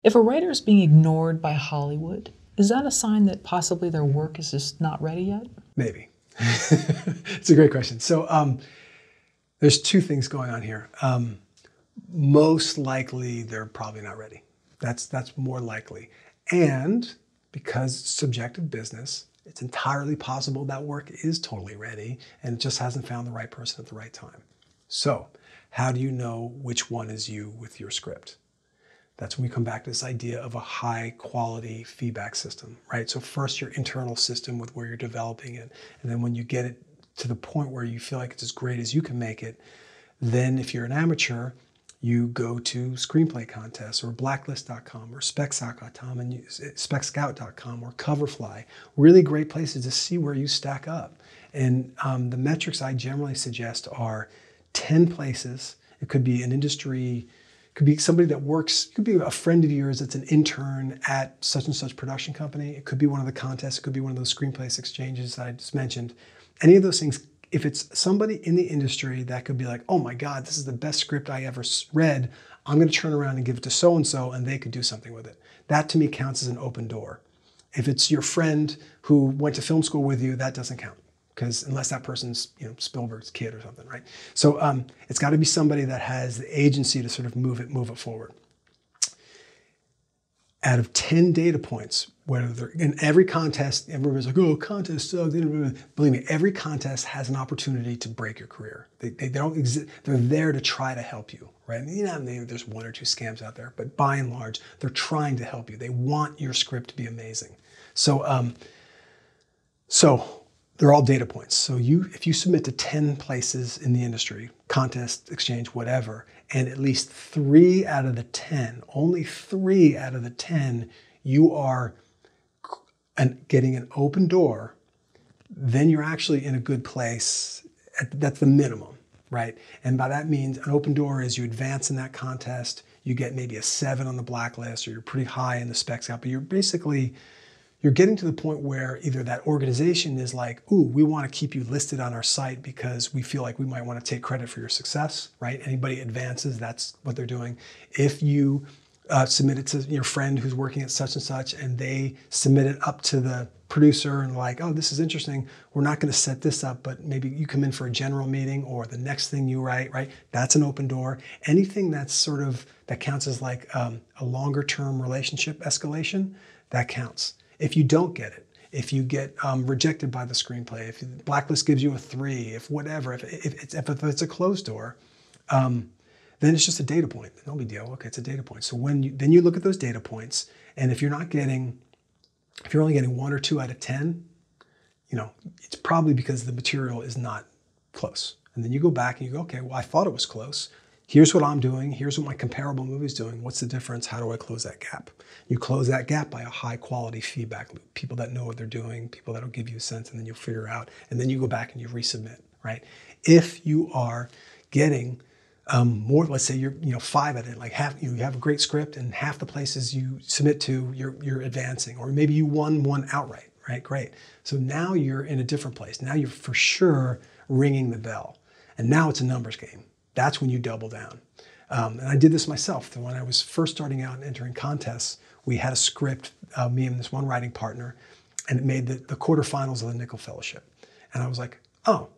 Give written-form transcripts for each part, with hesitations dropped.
If a writer is being ignored by Hollywood, is that a sign that possibly their work is just not ready yet? Maybe. It's a great question. So there's two things going on here. Most likely, they're probably not ready. That's more likely. And because it's subjective business, it's entirely possible that work is totally ready and it just hasn't found the right person at the right time. So how do you know which one is you with your script? That's when we come back to this idea of a high quality feedback system, right? So first your internal system with where you're developing it. And then when you get it to the point where you feel like it's as great as you can make it, then if you're an amateur, you go to screenplay contests or blacklist.com or specscout.com and specscout.com or Coverfly. Really great places to see where you stack up. And the metrics I generally suggest are 10 places. It could be an industry, could be somebody that works, it could be a friend of yours that's an intern at such and such production company. It could be one of the contests. It could be one of those Screenplays exchanges that I just mentioned. Any of those things, if it's somebody in the industry that could be like, oh my God, this is the best script I ever read, I'm going to turn around and give it to so-and-so and they could do something with it. That to me counts as an open door. If it's your friend who went to film school with you, that doesn't count. Because unless that person's, Spielberg's kid or something, right? So it's got to be somebody that has the agency to sort of move it forward. Out of 10 data points, whether they're in every contest, everybody's like, oh, contest sucks. Believe me, every contest has an opportunity to break your career. They don't exist. They're there to try to help you, right? Maybe there's one or two scams out there, but by and large, they're trying to help you. They want your script to be amazing. So they're all data points. So if you submit to 10 places in the industry, contest, exchange, whatever, and at least 3 out of the 10, only 3 out of the 10, you are getting an open door, then you're actually in a good place. That's the minimum, right? And by that means an open door is you advance in that contest, you get maybe a 7 on the blacklist, or you're pretty high in the specs out, but you're getting to the point where either that organization is like, ooh, we want to keep you listed on our site because we feel like we might want to take credit for your success, right? Anybody advances, that's what they're doing. If you submit it to your friend who's working at such and such and they submit it up to the producer and like, oh, this is interesting. We're not going to set this up, but maybe you come in for a general meeting or the next thing you write, right? That's an open door. Anything that's that counts as like a longer term relationship escalation, that counts. If you don't get it, if you get rejected by the screenplay, if the blacklist gives you a 3, if whatever, if it's a closed door, then it's just a data point. No big deal. Okay, it's a data point. So then you look at those data points, and if you're only getting 1 or 2 out of 10, it's probably because the material is not close. And then you go back and you go, okay, well, I thought it was close. Here's what I'm doing. Here's what my comparable movie's doing. What's the difference? How do I close that gap? You close that gap by a high quality feedback loop. People that know what they're doing, people that'll give you a sense, and then you'll figure out, and then you go back and you resubmit, right? If you are getting more, let's say you're 5 at it, like half, you have a great script and half the places you submit to, you're advancing, or maybe you won one outright, right? Great. So now you're in a different place. Now you're for sure ringing the bell. And now it's a numbers game. That's when you double down. And I did this myself. When I was first starting out and entering contests, we had a script, me and this one writing partner, and it made the quarterfinals of the Nickel Fellowship. And I was like, oh,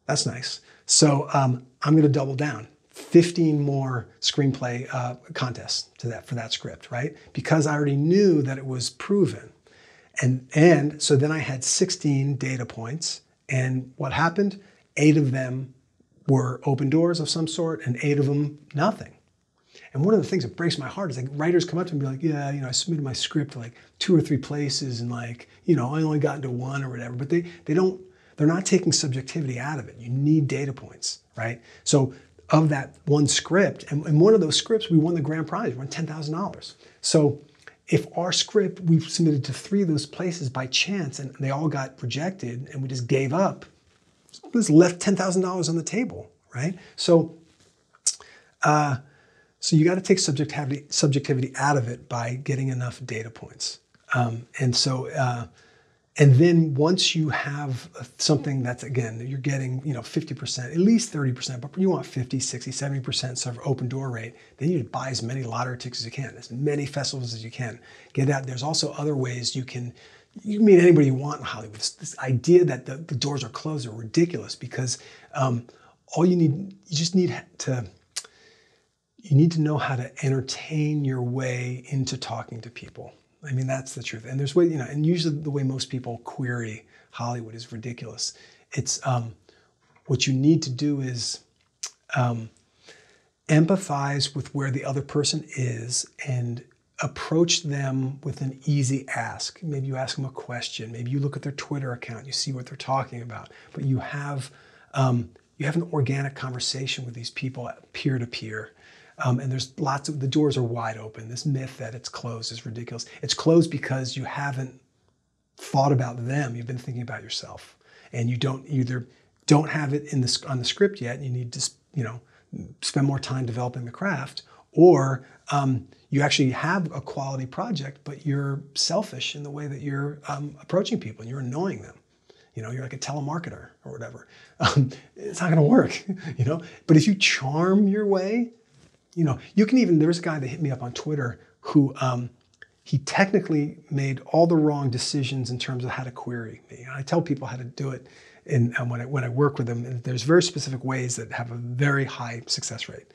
that's nice. So I'm going to double down. 15 more screenplay contests for that script, right? Because I already knew that it was proven. And so then I had 16 data points. And what happened? 8 of them were open doors of some sort, and 8 of them, nothing. And one of the things that breaks my heart is like writers come up to me and be like, yeah, I submitted my script to like 2 or 3 places and I only got into 1 or whatever, but they're not taking subjectivity out of it. You need data points, right? So of that one script, and one of those scripts, we won the grand prize, we won $10,000. So if our script, we've submitted to 3 of those places by chance and they all got rejected and we just gave up, just left $10,000 on the table, right? So you got to take subjectivity out of it by getting enough data points. And And then once you have something that's, again, you're getting, 50%, at least 30%, but you want 50, 60, 70% sort of open door rate, then you buy as many lottery tickets as you can, as many festivals as you can. Get out. There's also other ways you can meet anybody you want in Hollywood. This idea that the doors are closed are ridiculous, because you just need to know how to entertain your way into talking to people. I mean, that's the truth. And there's and usually the way most people query Hollywood is ridiculous. It's what you need to do is empathize with where the other person is and approach them with an easy ask. Maybe you ask them a question. Maybe you look at their Twitter account, you see what they're talking about. But you have an organic conversation with these people peer to peer. And there's the doors are wide open. This myth that it's closed is ridiculous. It's closed because you haven't thought about them. You've been thinking about yourself. And you either don't have it on the script yet, and you need to, spend more time developing the craft, or you actually have a quality project, but you're selfish in the way that you're approaching people, and you're annoying them. You're like a telemarketer or whatever. It's not going to work, But if you charm your way, you can even, there was a guy that hit me up on Twitter who he technically made all the wrong decisions in terms of how to query me. I tell people how to do it when I work with them, and there's very specific ways that have a very high success rate.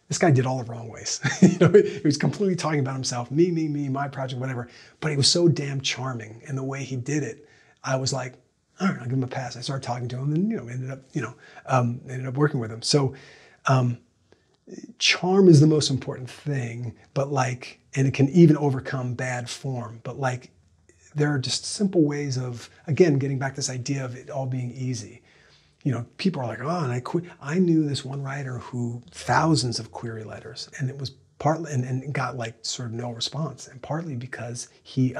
This guy did all the wrong ways. He was completely talking about himself, me, my project, whatever. But he was so damn charming, and the way he did it, I was like, all right, I'll give him a pass. I started talking to him, and ended up working with him. So. Charm is the most important thing, but and it can even overcome bad form. But there are just simple ways of, again, getting back to this idea of it all being easy. People are like, oh, and I knew this one writer who thousands of query letters, and it was partly, and got sort of no response, and partly because he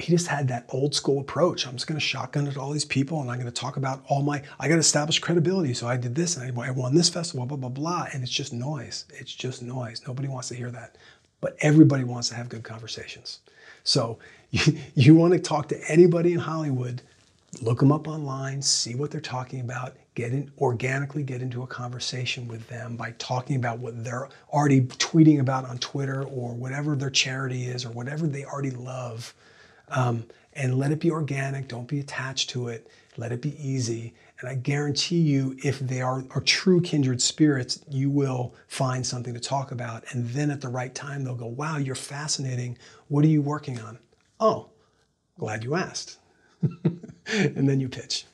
just had that old school approach. I'm just going to shotgun it to all these people, and I'm going to talk about I got to establish credibility. So I did this, and I won this festival, blah, blah, blah. And it's just noise. It's just noise. Nobody wants to hear that. But everybody wants to have good conversations. So you want to talk to anybody in Hollywood, look them up online, see what they're talking about, organically get into a conversation with them by talking about what they're already tweeting about on Twitter, or whatever their charity is, or whatever they already love. And let it be organic. Don't be attached to it. Let it be easy. And I guarantee you, if they are true kindred spirits, you will find something to talk about. And then at the right time, they'll go, wow, you're fascinating. What are you working on? Oh, glad you asked. And then you pitch.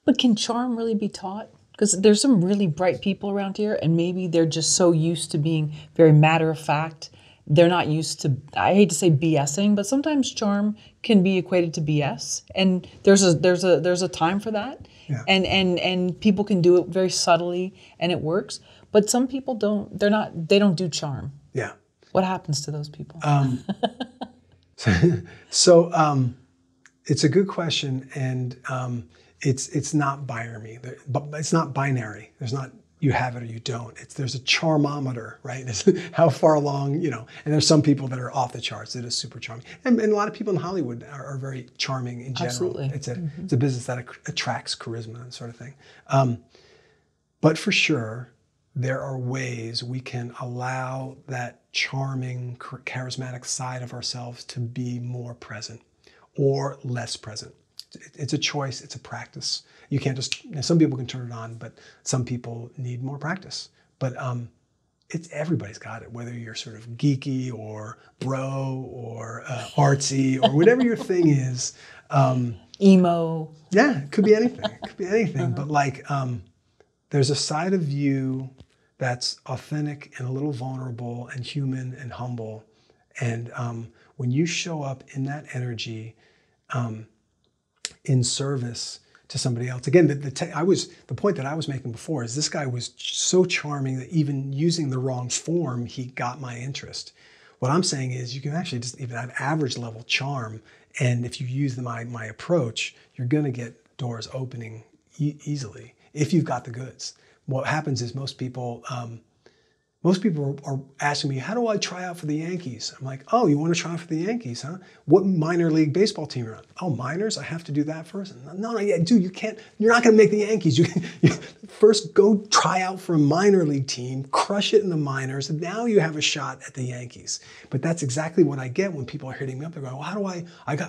But can charm really be taught? Because there's some really bright people around here, and maybe they're just so used to being very matter of fact. They're not used to, I hate to say BSing, but sometimes charm can be equated to BS, and there's a time for that. Yeah. And people can do it very subtly and it works, but some people don't. They don't do charm. Yeah. What happens to those people? So it's a good question, and it's not binary. It's not binary. There's not you have it or you don't. There's a charmometer, right? It's how far along, and there's some people that are off the charts that are super charming. And a lot of people in Hollywood are very charming in general. Absolutely. It's a business that attracts charisma and sort of thing. But for sure, there are ways we can allow that charming, charismatic side of ourselves to be more present or less present. It's a choice, it's a practice. You can't just, some people can turn it on, but some people need more practice. But everybody's got it, whether you're sort of geeky or bro or artsy or whatever your thing is. Emo. Yeah, it could be anything. It could be anything. But there's a side of you that's authentic and a little vulnerable and human and humble. And when you show up in that energy, in service to somebody else. Again, the point that I was making before is this guy was so charming that even using the wrong form, he got my interest. What I'm saying is you can actually just even have average level charm, and if you use my approach, you're going to get doors opening easily if you've got the goods. What happens is most people, Most people are asking me, how do I try out for the Yankees? I'm like, oh, you want to try out for the Yankees, huh? What minor league baseball team are you on? Oh, minors? I have to do that first? No, yeah, dude, you can't. You're not going to make the Yankees. You first go try out for a minor league team, crush it in the minors, and now you have a shot at the Yankees. But that's exactly what I get when people are hitting me up. They're going, well, how do I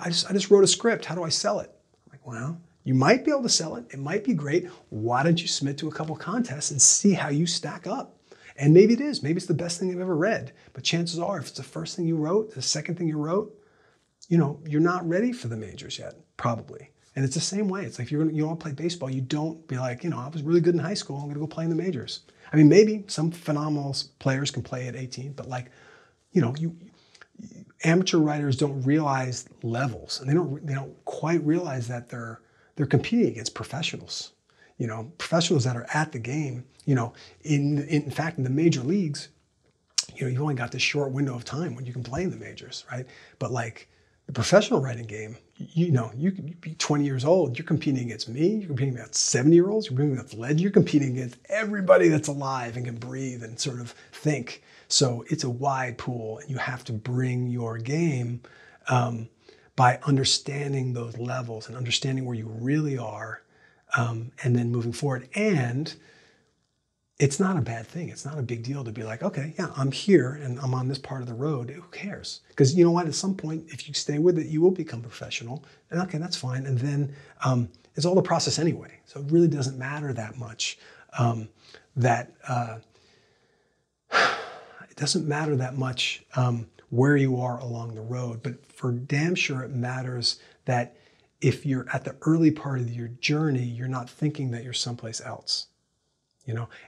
just wrote a script. How do I sell it? I'm like, well, you might be able to sell it. It might be great. Why don't you submit to a couple contests and see how you stack up? And maybe it is. Maybe it's the best thing they've ever read. But chances are, if it's the first thing you wrote, the second thing you wrote, you're not ready for the majors yet, probably. And it's the same way. It's like if you want to play baseball, you don't be like, I was really good in high school. I'm going to go play in the majors. I mean, maybe some phenomenal players can play at 18, but amateur writers don't realize levels, and they don't quite realize that they're competing against professionals. Professionals that are at the game, in fact, in the major leagues, you've only got this short window of time when you can play in the majors, right? But like the professional writing game, you could be 20 years old, you're competing against me, you're competing against 70-year-olds, you're competing against legends, you're competing against everybody that's alive and can breathe and sort of think. So it's a wide pool, and you have to bring your game by understanding those levels and understanding where you really are. And then moving forward. And it's not a bad thing. It's not a big deal to be like, okay, yeah, I'm here and I'm on this part of the road. Who cares? Because you know what? At some point, if you stay with it, you will become professional. And okay, that's fine. And then it's all the process anyway. So it really doesn't matter that much. It doesn't matter that much where you are along the road. But for damn sure, it matters that if you're at the early part of your journey, you're not thinking that you're someplace else,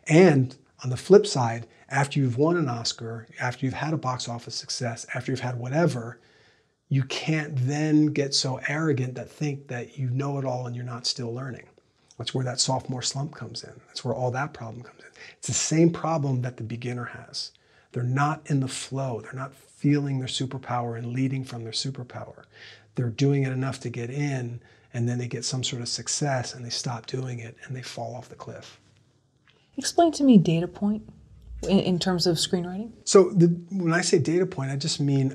And on the flip side, after you've won an Oscar, after you've had a box office success, after you've had whatever, you can't then get so arrogant that think that you know it all and you're not still learning. That's where that sophomore slump comes in. That's where all that problem comes in. It's the same problem that the beginner has. They're not in the flow. They're not feeling their superpower and leading from their superpower. They're doing it enough to get in, and then they get some sort of success and they stop doing it and they fall off the cliff. Explain to me data point in terms of screenwriting. So when I say data point, I just mean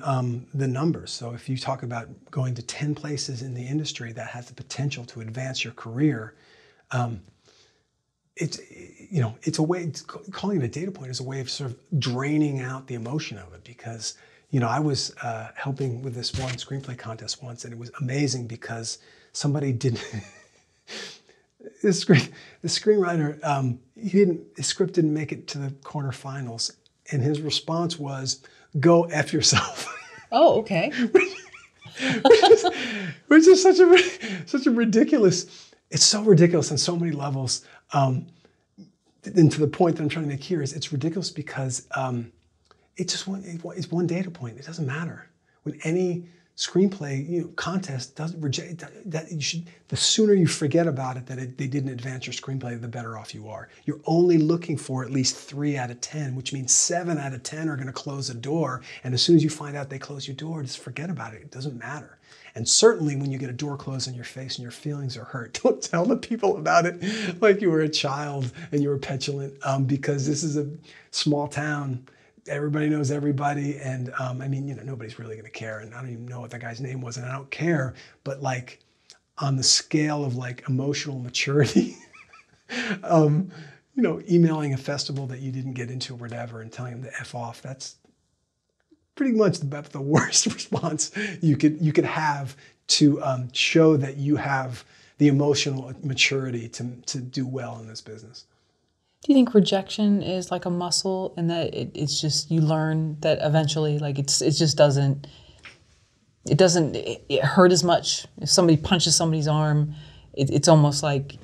the numbers. So if you talk about going to 10 places in the industry that has the potential to advance your career, it's a way, calling it a data point is a way of sort of draining out the emotion of it, because I was helping with this one screenplay contest once, and it was amazing because somebody didn't. the screenwriter, his script didn't make it to the quarterfinals, and his response was, "Go F yourself." Oh, okay. which is such a ridiculous. It's so ridiculous on so many levels. And to the point that I'm trying to make here is, it's ridiculous because. It's one data point. It doesn't matter. When any screenplay contest doesn't reject that, the sooner you forget about it, that they didn't advance your screenplay, the better off you are. You're only looking for at least 3 out of 10, which means 7 out of 10 are going to close a door. And as soon as you find out they close your door, just forget about it. It doesn't matter. And certainly when you get a door closed in your face and your feelings are hurt, don't tell the people about it like you were a child and you were petulant, because this is a small town. Everybody knows everybody, and nobody's really going to care. And I don't even know what that guy's name was, and I don't care. But like, on the scale of like emotional maturity, emailing a festival that you didn't get into or whatever, and telling them to F off, that's pretty much the worst response you could have to show that you have the emotional maturity to do well in this business. Do you think rejection is like a muscle, and that it's just, you learn that eventually, like it doesn't hurt as much? If somebody punches somebody's arm, it's almost like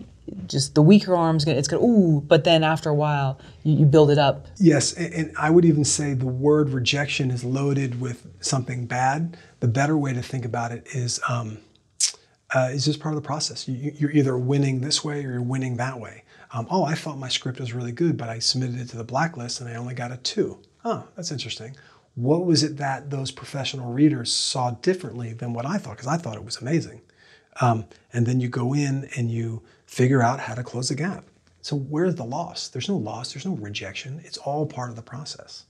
just the weaker arm's gonna ooh, but then after a while you build it up. Yes, and I would even say the word rejection is loaded with something bad. The better way to think about it is just part of the process. You're either winning this way or you're winning that way. I thought my script was really good, but I submitted it to the blacklist and I only got a 2. Oh, that's interesting. What was it that those professional readers saw differently than what I thought? Because I thought it was amazing. And then you go in and you figure out how to close the gap. So where's the loss? There's no loss, there's no rejection. It's all part of the process.